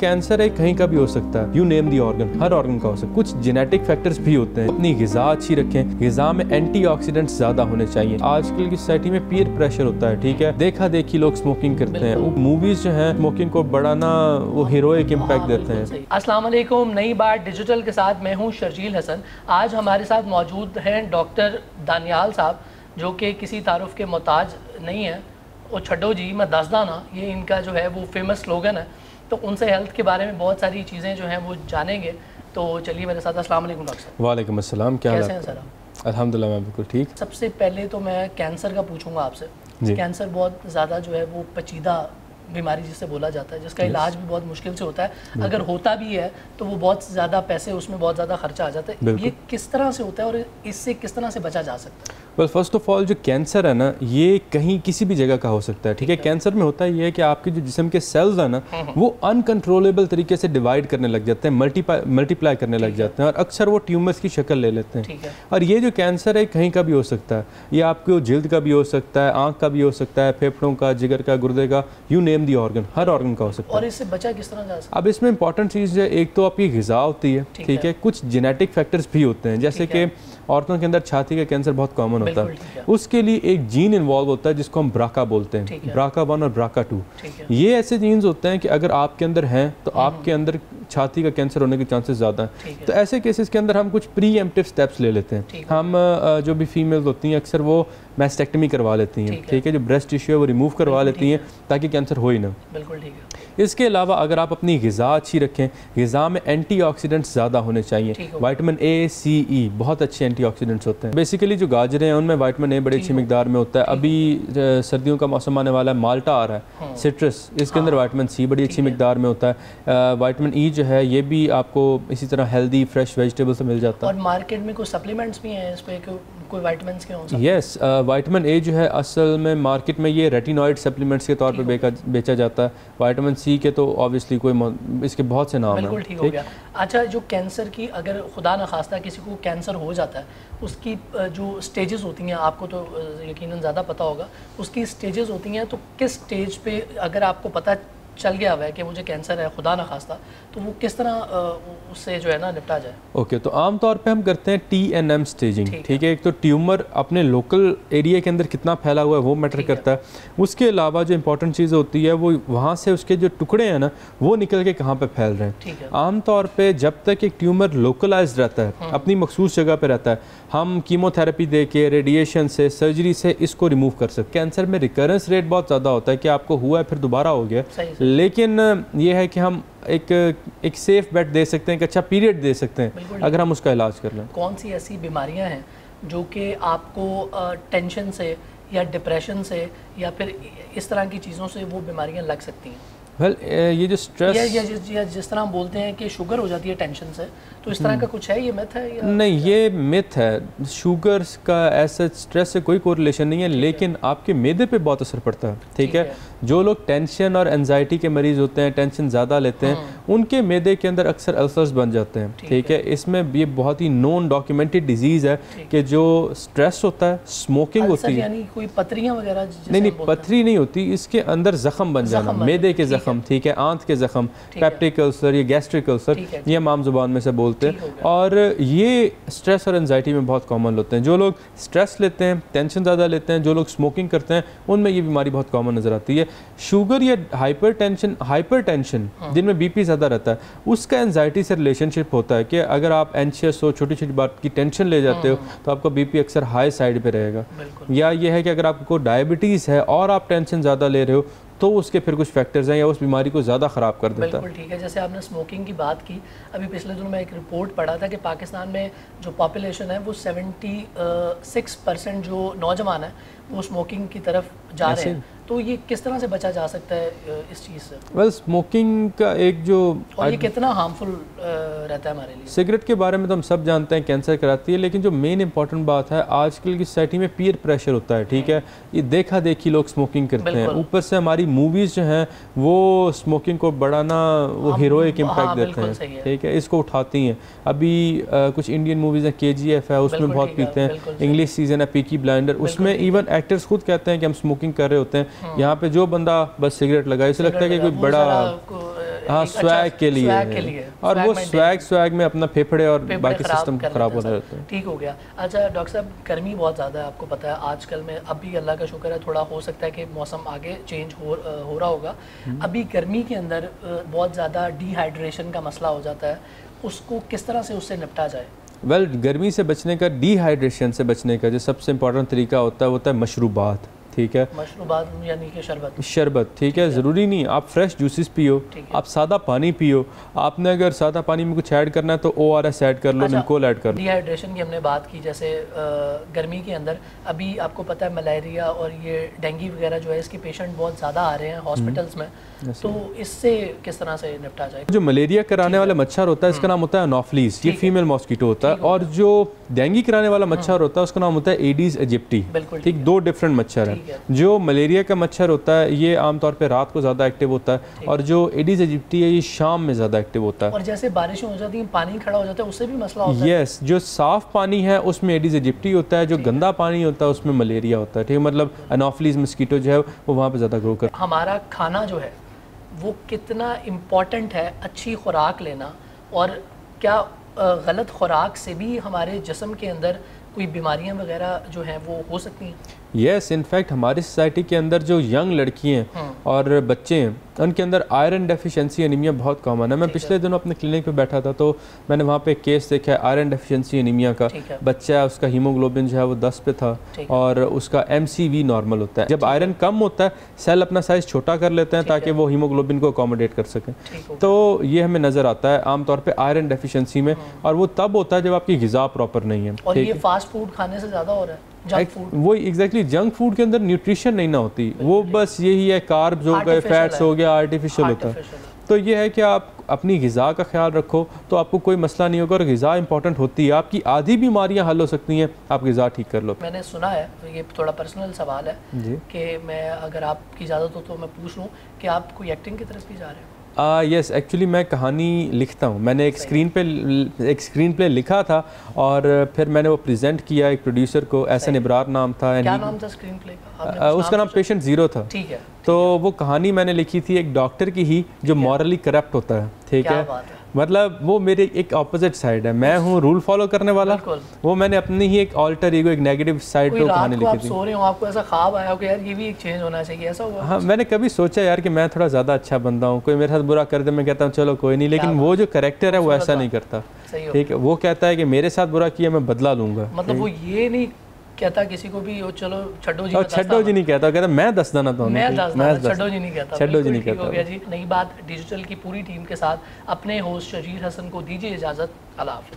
Cancer है कहीं का भी हो सकता है, you name the organ, her organ का हो सकता है। कुछ जेनेटिक फैक्टर्स भी होते हैं। अपनी ग़िज़ा अच्छी रखें, ग़िज़ा में एंटीऑक्सीडेंट्स ज़्यादा होने चाहिए। आजकल की सोसाइटी में पीयर प्रेशर होता है, ठीक है, देखा देखी लोग स्मोकिंग करते हैं। मूवीज जो हैं स्मोकिंग को बड़ा ना वो हीरोइक इम्पैक्ट देते हैं। अस्सलाम वालेकुम, नई बात डिजिटल के साथ मैं हूं शर्जील हसन। आज हमारे साथ मौजूद हैं डॉक्टर दानियाल साहब, जो कि किसी तारुफ के मोहताज नहीं है। वो छड्डो जी मैं दसदा ना, ये इनका जो है वो फेमस स्लोगन है। तो उनसे हेल्थ के बारे में बहुत सारी चीज़ें जो हैं वो जानेंगे। तो चलिए मेरे साथ। अस्सलाम वालेकुम डॉक्टर साहब। वालेकुम अस्सलाम, क्या कैसे हैं सर? अल्हम्दुलिल्लाह मैं बिल्कुल ठीक। सबसे पहले तो मैं कैंसर का पूछूंगा आपसे। कैंसर बहुत ज़्यादा जो है वो पेचीदा बीमारी जिससे बोला जाता है, जिसका इलाज भी बहुत मुश्किल से होता है। अगर होता भी है तो वो बहुत ज़्यादा पैसे, उसमें बहुत ज़्यादा खर्चा आ जाता है। ये किस तरह से होता है और इससे किस तरह से बचा जा सकता है? वेल फर्स्ट ऑफ ऑल जो कैंसर है ना, ये कहीं किसी भी जगह का हो सकता है, ठीक है। कैंसर में होता ये है कि आपके जो जिस्म के सेल्स हैं ना, वो अनकंट्रोलेबल तरीके से डिवाइड करने लग जाते हैं, मल्टीप्लाई करने लग जाते हैं, और अक्सर वो ट्यूमर्स की शक्ल ले लेते हैं। और ये जो कैंसर है कहीं का भी हो सकता है। ये आपको जिल्द का भी हो सकता है, आँख का भी हो सकता है, फेफड़ों का, जिगर का, गुर्दे का, you name the organ, her organ का हो सकता है। और इससे बचा किस तरह जा सकता है? अब इसमें इंपॉर्टेंट चीज़ है, एक तो आपकी ग़िज़ा होती है, ठीक है। कुछ जेनेटिक फैक्टर्स भी होते हैं, जैसे कि औरतों के अंदर छाती का कैंसर बहुत कॉमन होता है। उसके लिए एक जीन इन्वॉल्व होता है जिसको हम ब्राका बोलते हैं, ब्राका 1 और ब्राका 2। ये ऐसे जीन्स होते हैं कि अगर आपके अंदर हैं तो आपके अंदर छाती का कैंसर होने के चांसेस ज़्यादा हैं। तो ऐसे केसेस के अंदर हम कुछ प्री एम्प्टिव स्टेप्स ले लेते हैं। हम जो भी फीमेल्स होती हैं अक्सर वो मैस्टेक्टमी करवा लेती हैं, ठीक है, जो ब्रेस्ट टिश्यू है वो रिमूव करवा लेती हैं ताकि कैंसर हो ही ना। बिल्कुल ठीक है। इसके अलावा अगर आप अपनी ग़िज़ा अच्छी रखें, ग़िज़ा में एंटीऑक्सीडेंट्स ज़्यादा होने चाहिए। विटामिन ए, सी, ई बहुत अच्छे एंटीऑक्सीडेंट्स होते हैं। बेसिकली जो गाजरें हैं उनमें विटामिन ए बड़ी अच्छी मिकदार में होता है। अभी सर्दियों का मौसम आने वाला है, माल्टा आ रहा है, सिट्रस, इसके अंदर विटामिन सी बड़ी अच्छी मिकदार में होता है। विटामिन ई जो है ये भी आपको इसी तरह हेल्दी फ्रेश वेजिटेबल से मिल जाता है। और मार्केट में कुछ सप्लीमेंट्स भी हैं इस पे, कोई विटामिन्स के हों? यस, विटामिन ए जो है असल में मार्केट में ये रेटिनॉइड सप्लीमेंट्स के तौर पे बेचा जाता है। विटामिन सी के तो ऑब्वियसली कोई इसके बहुत से नाम हैं। बिल्कुल ठीक हो गया। अच्छा, जो कैंसर की अगर खुदा न खास्ता किसी को कैंसर हो जाता है, उसकी जो स्टेजेस होती हैं, आपको तो यकीनन ज़्यादा पता होगा, उसकी स्टेजेस होती हैं। तो किस स्टेज पे अगर आपको पता चल गया हुआ है कि मुझे कैंसर है खुदा न खास्ता, तो वो किस तरह उससे जो है ना निपटा जाए? ओके, तो आम तौर पे हम करते हैं TNM स्टेजिंग, ठीक है। एक तो ट्यूमर अपने लोकल एरिया के अंदर कितना फैला हुआ है वो मैटर करता है। उसके अलावा जो इंपॉर्टेंट चीज़ होती है वो वहाँ से उसके जो टुकड़े हैं ना वो निकल के कहाँ पे फैल रहे हैं। आम तौर पे जब तक एक ट्यूमर लोकलाइज्ड रहता है, अपनी मखसूस जगह पे रहता है, हम कीमोथेरेपी दे के, रेडिएशन से, सर्जरी से इसको रिमूव कर सकते हैं। कैंसर में रिकरेंस रेट बहुत ज़्यादा होता है कि आपको हुआ है फिर दोबारा हो गया, लेकिन ये है कि हम एक सेफ बेट दे सकते हैं, एक अच्छा पीरियड दे सकते हैं अगर हम उसका इलाज कर लें। कौन सी ऐसी बीमारियां हैं जो कि आपको टेंशन से या डिप्रेशन से या फिर इस तरह की चीज़ों से वो बीमारियां लग सकती हैं? वेल ये जो स्ट्रेस या जिस तरह हम बोलते हैं कि शुगर हो जाती है टेंशन से, तो इस तरह का कुछ है, ये मिथ है या? नहीं, ये मिथ है। शुगर का ऐसा स्ट्रेस से कोई कोरिलेशन नहीं है, लेकिन आपके मैदे पे बहुत असर पड़ता है, ठीक है। जो लोग टेंशन और एनजाइटी के मरीज़ होते हैं, टेंशन ज़्यादा लेते हैं, उनके मैदे के अंदर अक्सर अल्सर्स बन जाते हैं, ठीक है। इसमें ये बहुत ही नॉन डॉक्यूमेंटेड डिजीज़ है कि जो स्ट्रेस होता है, स्मोकिंग होती है, यानी कोई पथरियाँ वगैरह? नहीं, पथरी नहीं होती, इसके अंदर जख्म बन जाना, मैदे के जख्म, ठीक है, आंत के जख्म, पेप्टिक अल्सर या गैस्ट्रिक अल्सर, ये हम आम जुबान में से बोलते हैं। और ये स्ट्रेस और एंजाइटी में बहुत कॉमन होते हैं। जो लोग स्ट्रेस लेते हैं, टेंशन ज़्यादा लेते हैं, जो लोग स्मोकिंग करते हैं, उनमें ये बीमारी बहुत कॉमन नज़र आती है। शुगर या हाइपरटेंशन जिनमें BP ज़्यादा रहता है, उसका एंजाइटी से रिलेशनशिप होता है कि अगर आप एंशियस हो, छोटी छोटी बात की टेंशन ले जाते हो, तो आपका BP अक्सर हाई साइड पे रहेगा। या ये है कि अगर आपको डायबिटीज़ है और आप टेंशन ज़्यादा ले रहे हो, तो उसके फिर कुछ फैक्टर्स हैं या उस बीमारी को ज़्यादा ख़राब कर देता है। बिल्कुल ठीक है। जैसे आपने स्मोकिंग की बात की, अभी पिछले दिनों में एक रिपोर्ट पढ़ा था कि पाकिस्तान में जो पॉपुलेशन है वो 76% जो नौजवान है वो स्मोकिंग की तरफ जा रहे हैं। तो ये किस तरह से बचा जा सकता है इस चीज़ से? वेल स्मोकिंग का एक जो और ये कितना हार्मफुल रहता है हमारे लिए? सिगरेट के बारे में तो हम सब जानते हैं कैंसर कराती है, लेकिन जो मेन इंपॉर्टेंट बात है आजकल की सोसाइटी में पीयर प्रेशर होता है, ठीक है। ये देखा देखी लोग स्मोकिंग करते हैं, ऊपर से हमारी मूवीज़ जो हैं वो स्मोकिंग को बड़ा ना वो हीरोइक इम्पैक्ट देते हैं, ठीक है, इसको उठाती हैं। अभी कुछ इंडियन मूवीज़ हैं, KGF है, उसमें बहुत पीते हैं। इंग्लिश सीजन है पीकी ब्लाइंडर, उसमें इवन एक्टर्स खुद कहते हैं कि हम स्मोकिंग कर रहे होते हैं। यहाँ पे जो बंदा बस सिगरेट लगाए, इसे लगता है कि कोई बड़ा हाँ स्वैग के लिए और वो स्वैग में अपना फेफड़े और बाकी सिस्टम खराब हो जाते हैं। ठीक हो गया। अच्छा डॉक्टर साहब, गर्मी बहुत ज़्यादा है, आपको पता है आजकल में, अभी अल्लाह का शुक्र है थोड़ा हो सकता है कि मौसम आगे चेंज हो रहा होगा। अभी गर्मी के अंदर बहुत ज़्यादा डिहाइड्रेशन का मसला हो जाता है, उसको किस तरह से उससे निपटा जाए? वेल गर्मी से बचने का, डिहाइड्रेशन से बचने का जो सबसे इम्पोर्टेंट तरीका होता है मशरूबात। ठीक है, मशरूबात यानी कि शरबत। ठीक है, ज़रूरी नहीं आप फ्रेश जूसेस पियो, आप सादा पानी पियो। आपने अगर सादा पानी में कुछ ऐड करना है तो ORS ऐड कर लो, निकोल ऐड कर लो। डिहाइड्रेशन की हमने बात की, जैसे गर्मी के अंदर अभी आपको पता है मलेरिया और ये डेंगू वगैरह जो है इसके पेशेंट बहुत ज़्यादा आ रहे हैं हॉस्पिटल्स में, तो इससे किस तरह से निपटा जाए? जो मलेरिया कराने वाला मच्छर होता है इसका नाम होता है एनोफ्लिस, ये फीमेल मॉस्किटो होता है, और जो डेंगू कराने वाला मच्छर होता है उसका नाम होता है एडीज एजिप्टी। ठीक, दो डिफरेंट मच्छर है। जो मलेरिया का मच्छर होता है ये आमतौर पे रात को ज़्यादा एक्टिव होता है, और जो एडीज एजिप्टी है ये शाम में ज़्यादा एक्टिव होता है। और जैसे बारिशें हो जाती हैं, पानी खड़ा हो जाता है, उससे भी मसला होता है। यस, जो साफ पानी है उसमें एडीज एजिप्टी होता है, जो गंदा पानी होता है उसमें मलेरिया होता है। ठीक है, मतलब एनोफ्लिस मस्कीटो जो है वो वहाँ पे ज़्यादा ग्रो करता है। हमारा खाना जो है वो कितना इम्पॉर्टेंट है, अच्छी खुराक लेना, और क्या गलत खुराक से भी हमारे जिस्म के अंदर कोई बीमारियां वगैरह जो हैं वो हो सकती हैं? यस, इनफैक्ट हमारी सोसाइटी के अंदर जो यंग लड़की हैं और बच्चे हैं उनके अंदर आयरन डेफिशिएंसी एनीमिया बहुत कॉमन है। मैं पिछले दिनों अपने क्लिनिक पे बैठा था तो मैंने वहाँ पे केस देखा है आयरन डेफिशिएंसी एनीमिया का। बच्चा है, उसका हीमोग्लोबिन जो है वो 10 पे था और उसका MCV नॉर्मल होता है। जब आयरन कम होता है सेल अपना साइज़ छोटा कर लेते हैं ताकि वो हीमोग्लोबिन को अकोमोडेट कर सकें। तो ये हमें नज़र आता है आमतौर पर आयरन डेफिशिएंसी में, और वो तब होता है जब आपकी ग़िज़ा प्रॉपर नहीं है। और ये फास्ट फूड खाने से ज़्यादा हो रहा है, जंक फूड। वो एग्जैक्टली जंक फूड के अंदर न्यूट्रिशन नहीं ना होती, वो बस यही है कार्ब्स हो गए, फैट्स हो गया, आर्टिफिशियल होता है। तो ये है कि आप अपनी ग़िज़ा का ख्याल रखो तो आपको कोई मसला नहीं होगा, और ग़िज़ा इंपॉर्टेंट होती है। आपकी आधी बीमारियां हल हो सकती हैं, आप ग़िज़ा ठीक कर लो। मैंने सुना है, ये थोड़ा पर्सनल सवाल है कि मैं अगर आपकी इजाज़त हो तो मैं पूछ लूँ कि आप कोई एक्टिंग की तरफ भी जा रहे हैं? यस, एक्चुअली मैं कहानी लिखता हूँ। मैंने एक स्क्रीन प्ले लिखा था और फिर मैंने वो प्रेजेंट किया एक प्रोड्यूसर को, एहसन इब्रार नाम था। क्या नाम था स्क्रीन प्ले का? उसका नाम पेशेंट ज़ीरो था। ठीक है। तो वो कहानी मैंने लिखी थी एक डॉक्टर की ही जो मॉरली करप्ट होता है। ठीक है, मतलब वो मेरे एक ऑपोजिट साइड है। मैं हूँ रूल फॉलो करने वाला, वो मैंने अपनी ही एक ऑल्टर ईगो, एक नेगेटिव साइड पे कहानी लिखी थी। सो रहे हो, आपको ऐसा ख्वाब आया हो कि यार ये भी एक चेंज होना चाहिए, ऐसा हुआ? हाँ, मैंने कभी सोचा यार कि मैं थोड़ा ज़्यादा अच्छा बंदा हूँ, कोई मेरे साथ बुरा कर दे मैं कहता हूँ चलो कोई नहीं, लेकिन वो जो कैरेक्टर है वो ऐसा नहीं करता। ठीक है, वो कहता है कि मेरे साथ बुरा किया मैं बदला लूंगा। मतलब वो ये नहीं कहता किसी को भी, चलो छड्डो जी नहीं कहता, कहता मैं दस दाना तो छड्डो जी नहीं कहता। छड्डो जी नहीं कहता। हो गया जी। नई बात डिजिटल की पूरी टीम के साथ अपने होस्ट शर्जील हसन को दीजिए इजाज़त। अल्लाह हाफ़िज़।